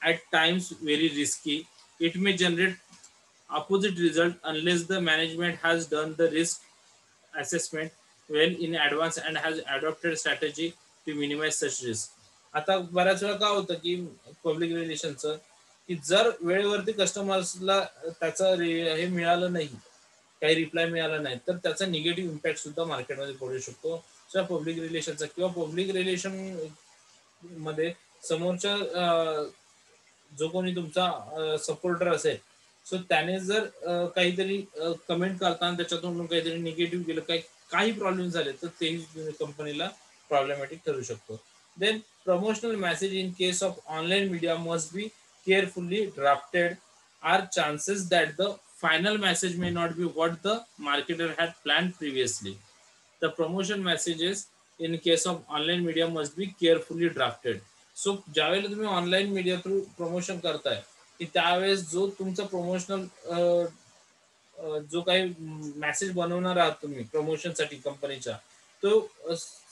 at times very risky. It may generate opposite result unless the management has done the risk assessment well in advance and has adopted strategy to minimize such risk. आता बऱ्याच वेळा काय होतं की public रिलेशनचं, की जर वेळेवरती कस्टमर्सला त्याचं हे मिळालं नाही, काही रिप्लाय मिळाला नाही, तर त्याचा निगेटिव्ह इम्पॅक्ट सुद्धा मार्केटमध्ये पडू शकतो. पब्लिक रिलेशनचा किंवा पब्लिक रिलेशन मध्ये समोरच्या जो कोणी तुमचा सपोर्टर असेल, सो त्याने जर काहीतरी कमेंट करताना त्याच्यातून काहीतरी निगेटिव्ह केलं, काही प्रॉब्लेम झाले, तर तेही कंपनीला प्रॉब्लेमॅटिक ठरू शकतो. Then promotional message in case of online media must be carefully drafted. Are chances that the final message may not be what the marketer had planned previously. The promotion messages in case of online media must be carefully drafted. So ज्यावेळेला तुम्ही online media through promotion करताय, की त्यावेळेस जो तुमचा promotional जो काही message बनवणार आहात तुम्ही प्रमोशनसाठी कंपनीच्या, तो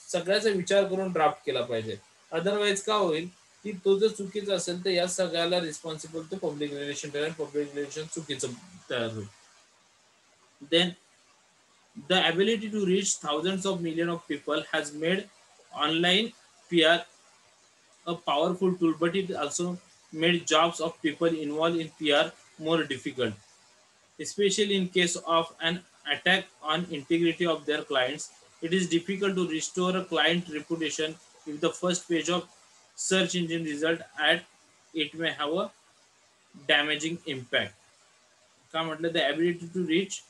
सगळ्याचा विचार करून ड्राफ्ट केला पाहिजे. अदरवाईज काय होईल की तो जर चुकीचा असेल तर या सगळ्याला रिस्पॉन्सिबल तो पब्लिक रिलेशन ठरेल, पब्लिक रिलेशन चुकीचं तयार होईल. Then the ability to reach thousands of millions of people has made online PR a powerful tool, but it also made jobs of people involved in PR more difficult, especially in case of an attack on integrity of their clients. It is difficult to restore a client reputation if the first page of search engine result at it may have a damaging impact. काय म्हटलं, the ability to reach.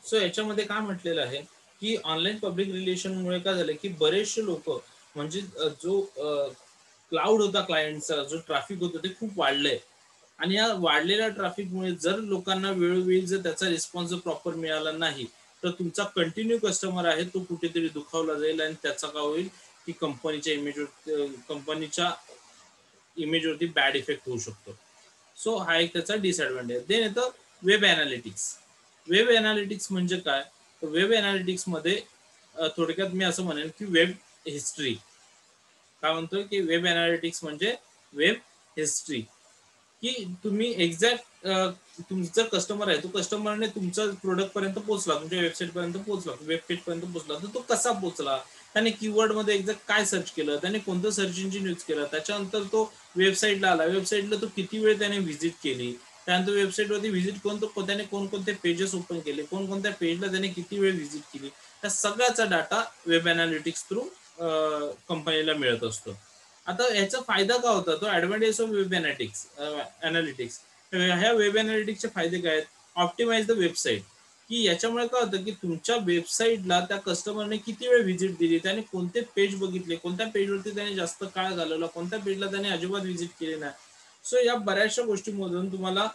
So याच्यामध्ये काय म्हटलेलं आहे की online public रिलेशनमुळे काय झालं की बरेचसे लोक म्हणजे जो क्लाउड होता क्लायंटचा, जो ट्रॅफिक होतं ते खूप वाढलंय. आणि या वाढलेल्या ट्रॅफिकमुळे जर लोकांना वेळोवेळी जर त्याचा रिस्पॉन्स प्रॉपर मिळाला नाही, तर तुमचा कंटिन्यू कस्टमर आहे तो कुठेतरी दुखावला जाईल आणि त्याचा काय होईल की कंपनीच्या इमेजवरती बॅड इफेक्ट होऊ शकतो. सो हा एक त्याचा डिसएडव्हान्टेज. देन येतं वेब अनालिटिक्स. वेब अनालिटिक्स म्हणजे काय, वेब अनालिटिक्स मध्ये थोडक्यात मी असं म्हणेन की वेब हिस्ट्री. काय म्हणतोय की वेब अनालिटिक्स म्हणजे वेब हिस्ट्री, की तुम्ही एक्झॅक्ट तुमचा कस्टमर आहे, तो कस्टमरने तुमच्या प्रोडक्ट पर्यंत पोहोचला, तुमच्या वेबसाईट पर्यंत पोहोचला, वेब पेज पर्यंत पोहोचला, तर तो कसा पोहोचला, त्याने कीवर्ड मध्ये एक्झॅक्ट काय सर्च केलं, त्याने कोणतं सर्च इंजिन यूज केलं, त्याच्यानंतर तो वेबसाईटला आला, वेबसाईटला तो किती वेळ त्याने व्हिजिट केली, त्यानंतर वेबसाईटवरती व्हिजिट करून त्याने कोणकोणते पेजेस ओपन केले, कोणकोणत्या पेजला त्याने किती वेळ व्हिजिट केली, त्या सगळ्याचा डाटा वेब अनालिटिक्स थ्रू कंपनीला मिळत असतो. आता याचा फायदा काय होता, तो ऍडव्हान्टेज ऑफ वेब अनालिटिक्स. ह्या वेब अनालिटिक्सचे फायदे काय आहेत? ऑप्टिमाइज द वेबसाईट, की याच्यामुळे काय होतं की तुमच्या वेबसाईटला त्या कस्टमरने किती वेळ व्हिजिट दिली, त्याने कोणते पेज बघितले, कोणत्या पेजवरती त्याने जास्त काळ घालवला, कोणत्या पेजला त्याने अजिबात व्हिजिट केली नाही. सो या बऱ्याचशा गोष्टींमधून तुम्हाला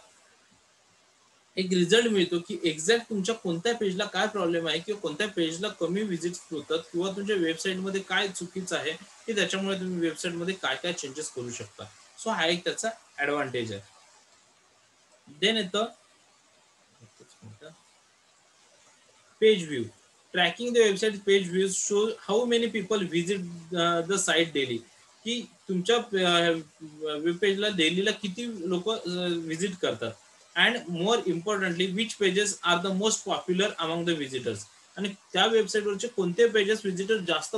एक रिझल्ट मिळतो की एक्झॅक्ट तुमच्या कोणत्या पेजला काय प्रॉब्लेम आहे, किंवा कोणत्या पेजला कमी व्हिजिट होतात, किंवा तुमच्या वेबसाईटमध्ये काय चुकीचं आहे, की त्याच्यामुळे तुम्ही वेबसाईटमध्ये काय काय चेंजेस करू शकता. सो हा एक त्याचा ऍडव्हान्टेज आहे. देन येतं page view. Tracking the website page views show how many people visit the site daily, की तुमच्या वेब पेजला डेलीला किती लोक व्हिजिट करतात. And more importantly which pages are the most popular among the visitors, आणि त्या वेबसाईटवरचे कोणते पेजेस व्हिजिटर जास्त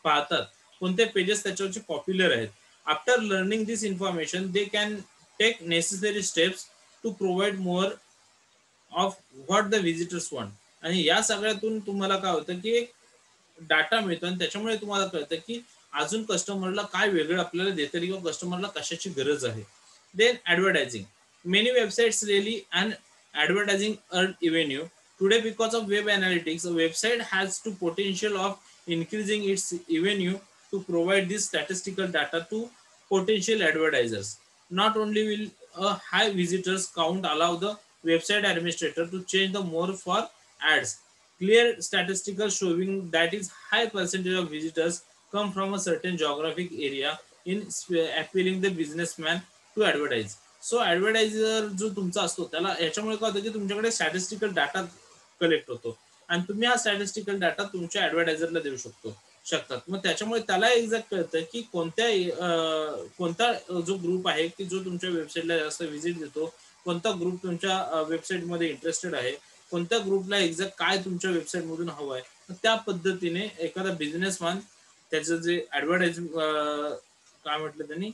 पाहतात, कोणते पेजेस त्याच्यावरचे पॉप्युलर आहेत. After learning this information they can take necessary steps to provide more of what the visitors want. आणि या सगळ्यातून तुम्हाला काय होतं की एक डाटा मिळतो, आणि त्याच्यामुळे तुम्हाला कळतं की अजून कस्टमरला काय वेगळं आपल्याला देता येईल, किंवा कस्टमरला कशाची गरज आहे. Then advertising. Many websites really and advertising earn revenue today because of web analytics. Website has to potential of increasing its revenue to provide this statistical data to potential advertisers. Not only will a high visitors count allow the website administrator to change the more for ads. Clear statistical showing that is high percentage of visitors come from a certain geographic area in appealing the businessman to advertise. So advertiser जो तुमचा असतो त्याला याच्यामुळे काय होतं की तुमच्याकडे statistical data collect होतो, आणि तुम्ही हा स्टॅटिस्टिकल डाटा तुमच्या ऍडव्हर्टायझरला देऊ शकतात. मग त्याच्यामुळे त्याला एक्झॅक्ट कळतं की कोणता जो ग्रुप आहे की जो तुमच्या वेबसाईटला जास्त व्हिजिट देतो, कोणता ग्रुप तुमच्या वेबसाईटमध्ये इंटरेस्टेड आहे, कोणत्या ग्रुपला एक्झॅक्ट काय तुमच्या वेबसाईट मधून हवं आहे. त्या पद्धतीने एखादा बिझनेसमॅन त्याचं जे ऍडव्हर्टाइज काय म्हटलं त्यांनी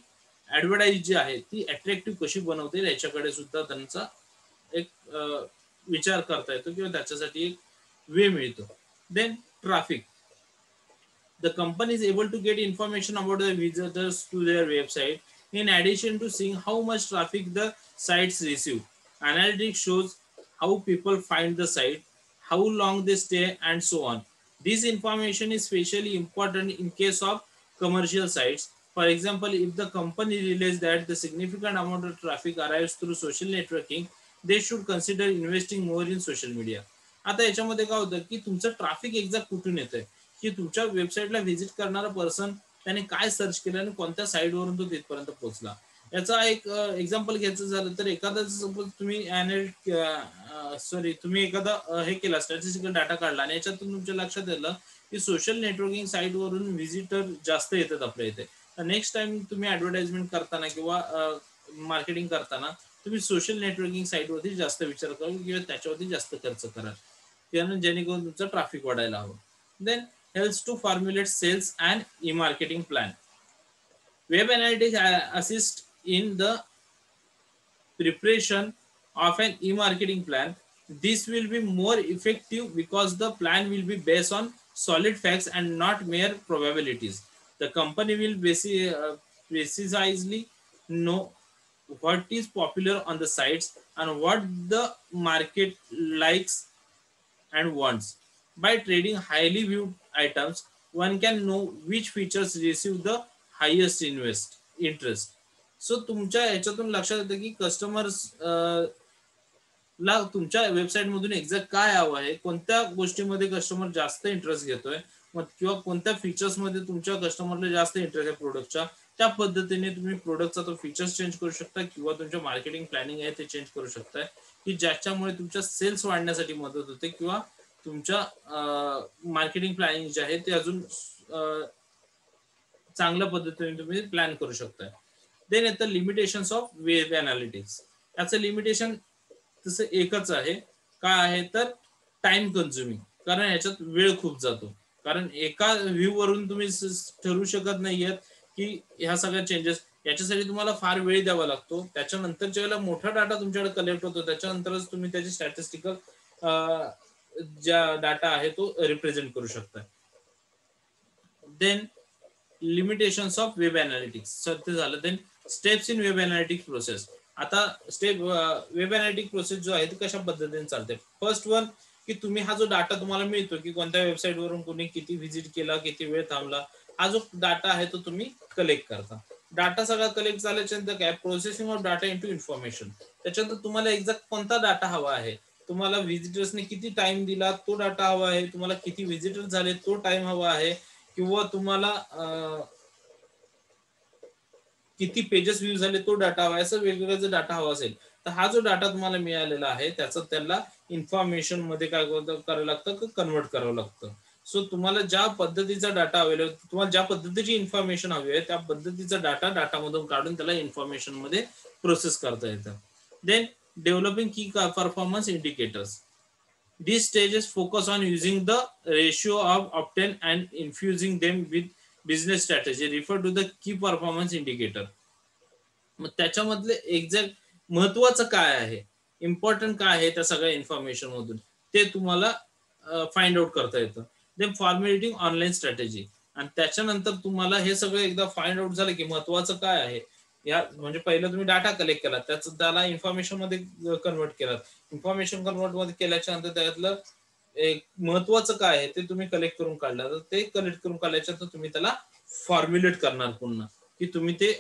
ऍडव्हर्टाईज जी आहे ती अट्रॅक्टिव्ह कशी बनवते याच्याकडे सुद्धा त्यांचा एक विचार करता येतो, किंवा त्याच्यासाठी एक वे मिळतो. Then traffic. The company is able to get information about the visitors to their website in addition to seeing how much traffic the sites receive. Analytics shows how people find the site, how long they stay, and so on. This information is especially important in case of commercial sites. For example, if the company realizes that the significant amount of traffic arrives through social networking, they should consider investing more in social media. आता याच्यामध्ये काय होतं की तुमचं traffic exact कुठून येतंय, की तुमच्या वेबसाईटला व्हिजिट करणारा पर्सन त्याने काय सर्च केलं आणि कोणत्या साईटवरून तो तिथपर्यंत पोहोचला. याचा एक एक्झाम्पल घ्यायचं झालं तर एखादा सपोज तुम्ही एखादा हे केला स्टॅटिस्टिकल डाटा काढला, आणि याच्यातून तुमच्या लक्षात आलं की सोशल नेटवर्किंग साईटवरून व्हिजिटर जास्त येतात आपल्या इथे. तर नेक्स्ट टाइम तुम्ही ऍडव्हर्टाइजमेंट करताना किंवा मार्केटिंग करताना तुम्ही सोशल नेटवर्किंग साईटवरती जास्त विचार करा, किंवा त्याच्यावरती जास्त खर्च करा, जेणेकरून तुमचं ट्रॅफिक वाढायला हवं. Then helps to formulate sales and e-marketing plan. Web analytics assist in the preparation of an e-marketing plan. This will be more effective because the plan will be based on solid facts and not mere probabilities. The company will precisely know what is popular on the sites and what the market likes and wants. By trading highly viewed items, one can know which features receive the highest interest. So तुमच्या ह्याच्यातून लक्षात येतं की customers ला तुमच्या website मधून exact काय हवं आहे, कोणत्या गोष्टीमध्ये कस्टमर जास्त इंटरेस्ट घेतोय, मग किंवा कोणत्या फीचर्स मध्ये तुमच्या कस्टमरला जास्त इंटरेस्ट आहे प्रोडक्टच्या, त्या पद्धतीने तुम्ही प्रोडक्टचा तो फीचर्स चेंज करू शकता किंवा तुमच्या मार्केटिंग प्लॅनिंग आहे ते चेंज करू शकताय, की ज्याच्यामुळे तुमच्या सेल्स वाढण्यासाठी मदत होते किंवा तुमच्या मार्केटिंग प्लॅनिंग जे आहे ते अजून चांगल्या पद्धतीने तुम्ही प्लॅन करू शकताय. देन येतं लिमिटेशन्स ऑफ वेब अनालिटिक्स. याचं लिमिटेशन तसं एकच आहे, काय आहे तर टाइम कन्झ्युमिंग. कारण याच्यात वेळ खूप जातो. कारण एका व्ह्यू वरून तुम्ही ठरवू शकत नाहीयेत की ह्या सगळ्या चेंजेस, याच्यासाठी तुम्हाला फार वेळ द्यावा लागतो. त्याच्यानंतर ज्यावेळेला मोठा डाटा तुमच्याकडे कलेक्ट होतो त्याच्यानंतरच तुम्ही त्याची स्टॅटिस्टिकल ज्या डाटा आहे तो रिप्रेझेंट करू शकता. Then limitations of web analytics ते झालं. Then steps in web analytics process. आता स्टेप वेब अनालिटिक्स प्रोसेस जो आहे ते कशा पद्धतीने चालते. फर्स्ट वन की तुम्ही हा जो डाटा तुम्हाला मिळतो की कोणत्या वेबसाईट वरून कोणी किती व्हिजिट केला, किती वेळ थांबला, हा जो डाटा आहे तो तुम्ही कलेक्ट करता. डाटा सगळा कलेक्ट झाल्याच्या नंतर काय processing of data into information. त्याच्यानंतर तुम्हाला एक्झॅक्ट कोणता डाटा हवा आहे, तुम्हाला व्हिजिटर्सने किती टाइम दिला तो डाटा हवा आहे, तुम्हाला किती व्हिजिटर्स झाले तो टाइम हवा आहे, किंवा तुम्हाला किती पेजेस व्ह्यू झाले तो डाटा हवा, असं वेगवेगळा जर डाटा हवा असेल तर हा जो डाटा तुम्हाला मिळालेला आहे त्याचं त्याला इन्फॉर्मेशन मध्ये काय करावं लागतं, कन्वर्ट करावं लागतं. सो तुम्हाला ज्या पद्धतीचा डाटा अवेलेबल, तुम्हाला ज्या पद्धतीची इन्फॉर्मेशन हवी आहे त्या पद्धतीचा डाटा डाटामधून काढून त्याला इन्फॉर्मेशन मध्ये प्रोसेस करता येतं. देन डेव्हलपिंग की performance indicators. These stages focus on using the ratio of obtain and infusing them with business strategy refer to the key performance indicator. मग त्याच्यामधले एक्झॅक्ट महत्वाचं काय आहे, इम्पॉर्टंट काय आहे त्या सगळ्या इन्फॉर्मेशन मधून ते तुम्हाला फाइंड आउट करता येतं. Then formulating online strategy. आणि त्याच्यानंतर तुम्हाला हे सगळं एकदा फाइंड आउट झालं की महत्वाचं काय आहे, या म्हणजे पहिलं तुम्ही डाटा कलेक्ट केला, त्याला इन्फॉर्मेशन मध्ये कन्वर्ट केला, इन्फॉर्मेशन कन्वर्ट मध्ये केल्याच्या नंतर त्यातलं एक महत्वाचं काय आहे ते तुम्ही कलेक्ट करून काढलं, तर ते कलेक्ट करून काढल्याच्या नंतर तुम्ही त्याला फॉर्म्युलेट करणार पुन्हा, की तुम्ही ते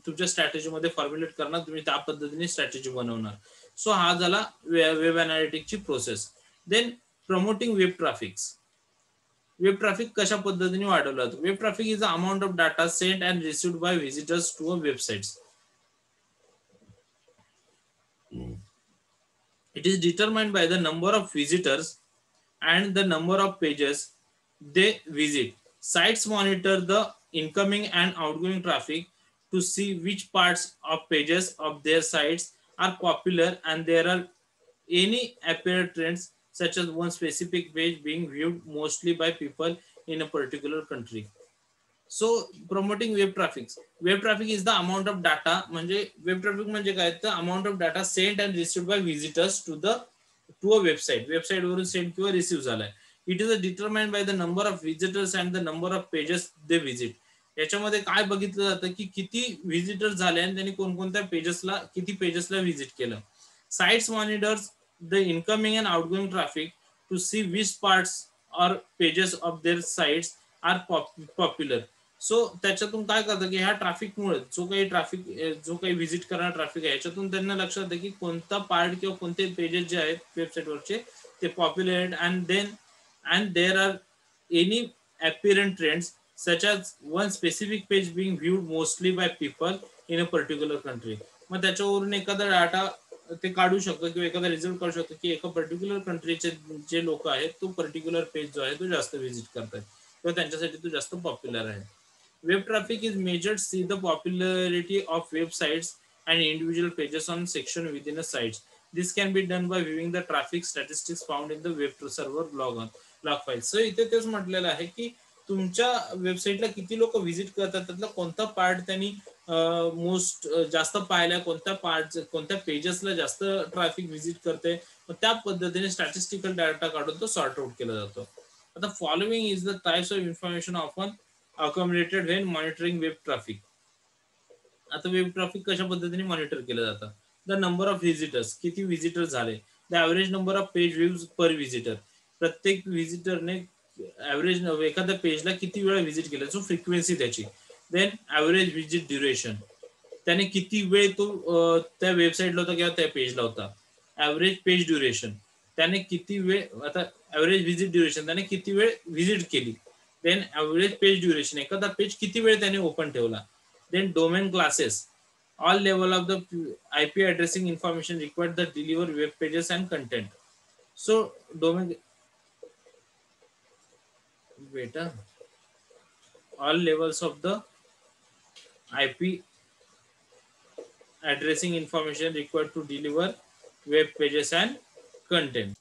तुमच्या स्ट्रॅटेजीमध्ये फॉर्म्युलेट करणार, तुम्ही त्या पद्धतीने स्ट्रॅटेजी बनवणार. सो हा झाला वेब अनालिटिक्सची process. Then promoting web traffics. Web traffic कशा पद्धतीने वाढवलं जातं. Web traffic is the amount of data sent and received by visitors to a websites. It is determined by the number of visitors and the number of pages they visit. Sites monitor the incoming and outgoing traffic to see which parts of pages of their sites are popular and there are any apparent trends such as one specific page being viewed mostly by people in a particular country. So promoting web traffic. Web traffic is the amount of data, म्हणजे web traffic म्हणजे काय तर amount of data sent and received by visitors to a website. Website वरून send किंवा receive झालाय. It is a determined by the number of visitors and the number of pages they visit. याच्यामध्ये काय बघितलं जातं की किती व्हिजिटर्स झाले आणि त्यांनी कोणकोणत्या पेजेसला किती पेजेसला व्हिजिट केलं. Sites monitors the incoming and outgoing traffic to see which parts or pages of their sites are popular. So त्याच्यातून काय करतं की ह्या ट्रॅफिकमुळे जो काही व्हिजिट करणार ट्रॅफिक आहे याच्यातून त्यांना लक्षात येतं की कोणता पार्ट किंवा कोणते पेजेस जे आहेत वेबसाईटवरचे ते पॉप्युलर आहेत. And there are any apparent trends such as one specific page being viewed mostly by people in a particular country. मग त्याच्यावरून एखादा डाटा ते काढू शकतो किंवा एखादा रिझल्ट काढू शकतो की एका पर्टिक्युलर कंट्रीचे जे लोक आहेत तो पर्टिक्युलर पेज जो आहे तो जास्त व्हिजिट करतात किंवा त्यांच्यासाठी तो जास्त पॉप्युलर आहे. Web traffic is measured see the popularity of websites and individual pages on section within a site. This can be done by viewing the traffic statistics found in the web server log file. So इथे तेच म्हटलेलं आहे की तुमच्या वेबसाईटला किती लोक visit करतात, त्यातला कोणता पार्ट त्यांनी मोस्ट जास्त पाहिला, कोणत्या पेजेसला जास्त ट्रॅफिक व्हिजिट करते, मग त्या पद्धतीने स्टॅटिस्टिकल डाटा काढून तो सॉर्ट आउट केला जातो. आता following is the types of information often accumulated when monitoring web traffic. आता वेब ट्रॅफिक कशा पद्धतीने मॉनिटर केलं जातं? द नंबर ऑफ व्हिजिटर्स, किती व्हिजिटर झाले. The average number of page views per visitor, प्रत्येक व्हिजिटरने ॲव्हरेज एखाद्या पेजला किती वेळा व्हिजिट केलं, सो फ्रिक्वेन्सी त्याची. देन ॲव्हरेज व्हिजिट ड्युरेशन, त्याने किती वेळ तो त्या वेबसाईटला होता किंवा त्या पेजला होता. ॲव्हरेज पेज ड्युरेशन, त्याने किती वेळ, आता ॲव्हरेज व्हिजिट ड्युरेशन, त्याने किती वेळ व्हिजिट केली. देन ॲव्हरेज पेज ड्युरेशन, एखादा पेज किती वेळ त्याने ओपन ठेवला. Then domain classes, all level of the IP addressing information required to deliver web pages and content. So domain, beta, all levels of the IP addressing information required to deliver web pages and content.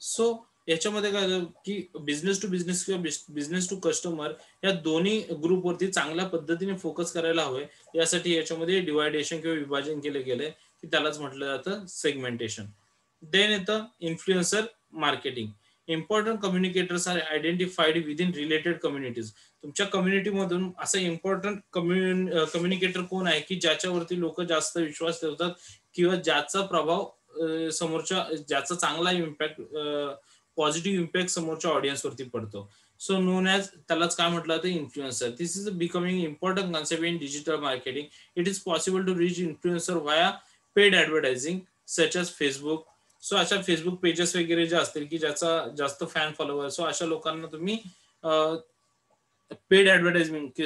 So याच्यामध्ये काय झालं की business to business किंवा business to customer या दोन्ही ग्रुपवरती चांगल्या पद्धतीने focus करायला हवे. यासाठी याच्यामध्ये डिवायडेशन किंवा विभाजन केले गेले की त्यालाच म्हटलं जातं सेगमेंटेशन. देन येतं influencer marketing. Important communicators are identified within related communities. तुमच्या कम्युनिटीमधून असं इम्पॉर्टंट कम्युनिकेटर कोण आहे की ज्याच्यावरती लोक जास्त विश्वास ठेवतात किंवा ज्याचा प्रभाव समोरच्या, ज्याचा चांगला इम्पॅक्ट, पॉझिटिव्ह इम्पॅक्ट समोरच्या ऑडियन्सवरती पडतो. सो नोन ॲज, त्यालाच काय म्हटलं जातं, influencer. This is becoming important concept in digital marketing. It is possible to reach influencer via paid advertising such as Facebook. So अशा फेसबुक पेजेस वगैरे जे असतील की ज्याचा जास्त फॅन फॉलोअर, सो अशा लोकांना तुम्ही पेड ॲडव्हर्टाइजमेंट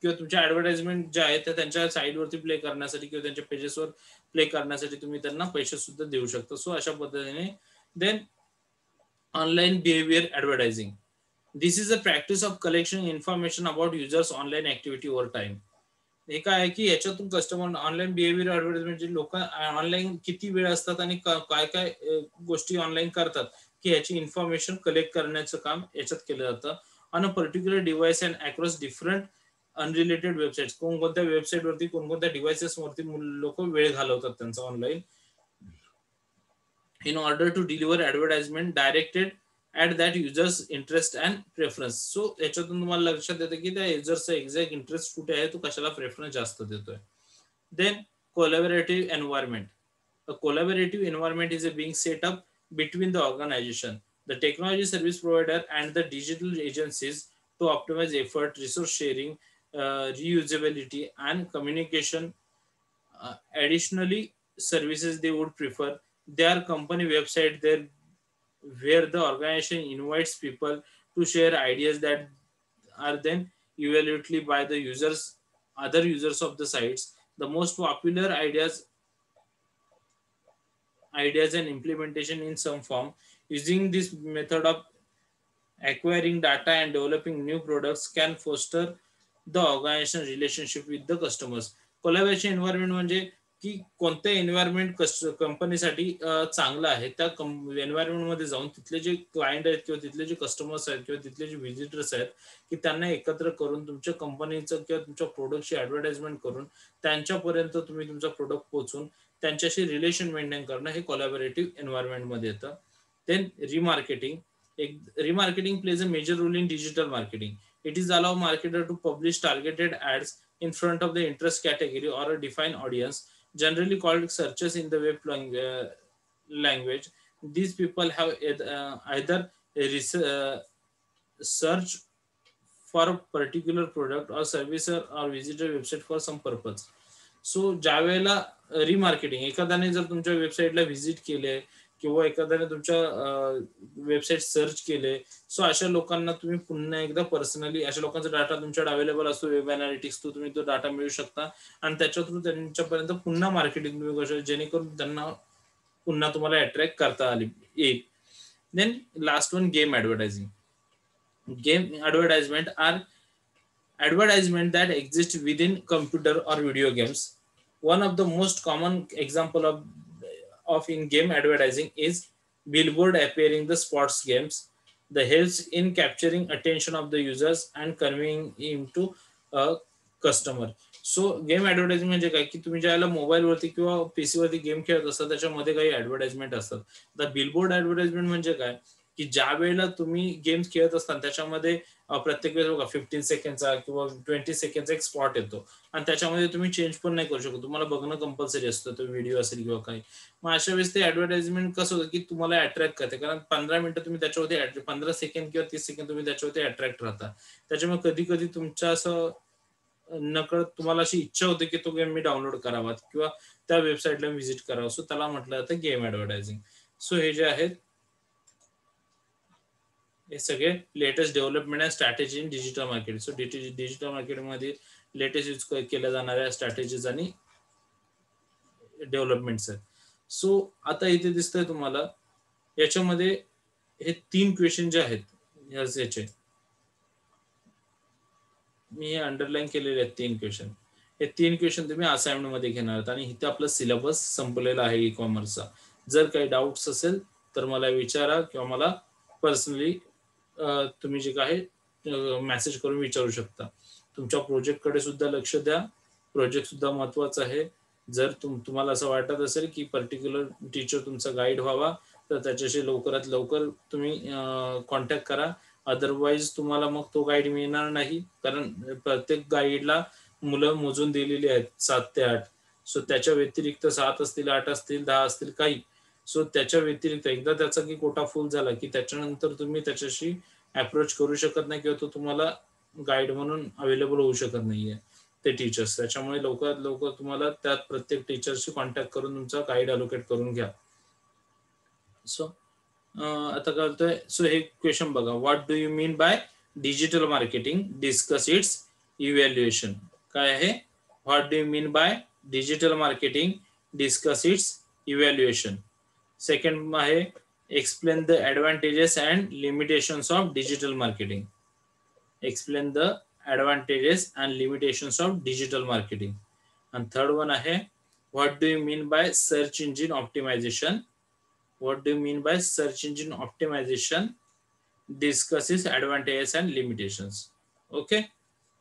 किंवा तुमच्या ॲडव्हर्टाइजमेंट ज्या आहेत त्या त्यांच्या साईडवरती प्ले करण्यासाठी किंवा त्यांच्या पेजेसवर प्ले करण्यासाठी तुम्ही त्यांना पैसे सुद्धा देऊ शकता. सो अशा पद्धतीने. Then online behaviour advertising. This is a practice of collection information about users online activity over time. हे काय आहे की याच्यातून कस्टमर ऑनलाईन बिहेवियर ॲडव्हर्टाइजमेंट, म्हणजे लोक ऑनलाईन किती वेळ असतात आणि काय काय गोष्टी ऑनलाईन करतात की याची इन्फॉर्मेशन कलेक्ट करण्याचं काम याच्यात केलं जातं. On a particular device and across different unrelated website. कोणकोणत्या वेबसाईटवरती कोणकोणत्या डिव्हाइसेसवरती लोक वेळ घालवतात त्यांचा online, in order to deliver advertisement directed at that user's interest and preference. So याच्यातून तुम्हाला लक्षात येतं की त्या युजरचा एक्झॅक्ट इंटरेस्ट कुठे आहे, तो कशाला प्रेफरन्स जास्त देतोय. Then collaborative environment. A collaborative environment is being set up between the organization, the technology service provider, and the digital agencies to optimize effort, resource sharing, reusability, and communication. Additionally, services they would prefer their company website there, where the organization invites people to share ideas that are then evaluated by the other users of the sites. The most popular ideas and implementation in some form. Using this method of acquiring data and developing new products can foster the organization relationship with the customers. Collaboration environment म्हणजे की कोणत्या environment कंपनीसाठी चांगलं आहे, त्या environment मध्ये जाऊन तिथले जे क्लायंट आहेत किंवा तिथले जे कस्टमर्स आहेत किंवा तिथले जे व्हिजिटर्स आहेत की त्यांना एकत्र करून तुमच्या कंपनीचं किंवा तुमच्या प्रोडक्टची ऍडव्हर्टाइजमेंट करून त्यांच्यापर्यंत तुम्ही तुमचा प्रोडक्ट पोहोचून त्यांच्याशी रिलेशन मेंटेन करणं हे कोलॅबोरेटिव्ह एन्व्हायरमेंट मध्ये येतं. Then remarketing. Remarketing plays a major role in digital marketing. It is allow marketer to publish targeted ads in front of the interest category or a defined audience, generally called searches in the web language. These people have either search for a particular product or service or visit a website for some purpose. So ज्या वेळेला remarketing, एखाद्याने जर तुमच्या वेबसाईटला visit केले किंवा एखाद्याने तुमच्या वेबसाईट सर्च केले, सो अशा लोकांना तुम्ही पुन्हा एकदा पर्सनली, अशा लोकांचा डाटा तुमच्याकडे अवेलेबल असतो वेब अनालिटिक्स थ्रू, तुम्ही तो डाटा मिळू शकता आणि त्याच्या थ्रू त्यांच्यापर्यंत पुन्हा मार्केटिंग तुम्ही करू शकता, जेणेकरून त्यांना पुन्हा तुम्हाला अट्रॅक्ट करता आली येईल. Then last one, game advertising. Game advertisement are advertisement that exist within computer or video games. One of the most common example of in-game advertising is billboard appearing the sports games. The helps in capturing attention of the users and conveying him to a customer. So game advertising म्हणजे काय की तुम्ही ज्याला मोबाईलवरती किंवा PC वरती game खेळत असता त्याच्यामध्ये काही ऍडव्हर्टाइजमेंट असतात. आता बिलबोर्ड ऍडव्हर्टाइजमेंट म्हणजे काय की ज्या वेळेला तुम्ही गेम्स खेळत असता त्याच्यामध्ये प्रत्येक वेळेस बघा 15 सेकंडचा किंवा 20 सेकंडचा एक स्पॉट येतो आणि त्याच्यामध्ये तुम्ही चेंज पण नाही करू शकत. तुम्हाला बघणं कंपल्सरी असतं, तो व्हिडिओ असेल किंवा काही. मग अशा वेळेस ते ऍडव्हर्टाइजमेंट कसं होतं की तुम्हाला अट्रॅक्ट करते, कारण 15 मिनिटं तुम्ही त्याच्यावरती 15 सेकंड किंवा 30 सेकंड तुम्ही त्याच्यावरती अट्रॅक्ट राहता. त्याच्यामुळे कधी कधी तुमच्या असं नकळत तुम्हाला अशी इच्छा होते की तो गेम मी डाउनलोड करावा किंवा त्या वेबसाईटला व्हिजिट करावं. सो त्याला म्हटलं जातं गेम ऍडव्हर्टायझिंग. सो हे जे आहेत हे सगळे latest development and strategy in digital market. So digital मार्केटमध्ये लेटेस्ट यूज केल्या जाणाऱ्या स्ट्रॅटेजीज आणि डेव्हलपमेंट्स आहेत. सो आता इथे दिसतंय तुम्हाला याच्यामध्ये हे 3 क्वेश्चन जे आहेत याचे मी हे अंडरलाईन केलेले आहेत 3 क्वेश्चन. हे 3 क्वेश्चन तुम्ही असाइनमेंट मध्ये घेणार आहात आणि इथे आपला सिलेबस संपलेला आहे ई कॉमर्सचा. जर काही डाऊट्स असेल तर मला विचारा किंवा मला पर्सनली तुम्ही जे काही मेसेज करून विचारू शकता. तुमच्या प्रोजेक्टकडे सुद्धा लक्ष द्या. प्रोजेक्ट सुद्धा महत्वाचा आहे. जर तुम्हाला असं वाटत असेल की पर्टिक्युलर टीचर तुमचा गाईड व्हावा तर त्याच्याशी लवकरात लवकर तुम्ही कॉन्टॅक्ट करा. अदरवाईज तुम्हाला मग तो गाईड मिळणार नाही, कारण प्रत्येक गाईडला मुलं मोजून दिलेली आहेत 7 ते 8. सो त्याच्या व्यतिरिक्त 7 असतील, 8 असतील, 10 असतील काही. सो त्याच्या व्यतिरिक्त एकदा त्याचा की कोटा फुल झाला की त्याच्यानंतर तुम्ही त्याच्याशी अप्रोच करू शकत नाही किंवा तो तुम्हाला गाईड म्हणून अवेलेबल होऊ शकत नाहीये ते टीचर्स. त्याच्यामुळे लवकरात लवकर तुम्हाला त्या प्रत्येक टीचरशी कॉन्टॅक्ट करून तुमचा गाईड अलोकेट करून घ्या. सो आता करतोय. सो हे क्वेश्चन बघा, what do you mean by digital marketing, discuss its evaluation. काय आहे? What do you mean by digital marketing, discuss its evaluation. Second आहे explain the advantages and limitations of digital marketing. Explain the advantages and limitations of digital marketing. आणि third one आहे what do you mean by search engine optimisation. What do you mean by search engine optimization? Discusses advantages and limitations. Okay.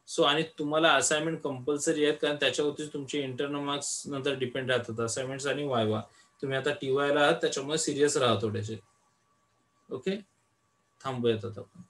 So आणि तुम्हाला assignment compulsory आहेत, कारण त्याच्यावरती तुमचे internal marks नंतर depend राहतात. असाइनमेंट्स आणि वायवा. तुम्ही आता टीवायला आहात त्याच्यामुळे सिरियस राहा थोडेसे. ओके. थांबूयात आता आपण.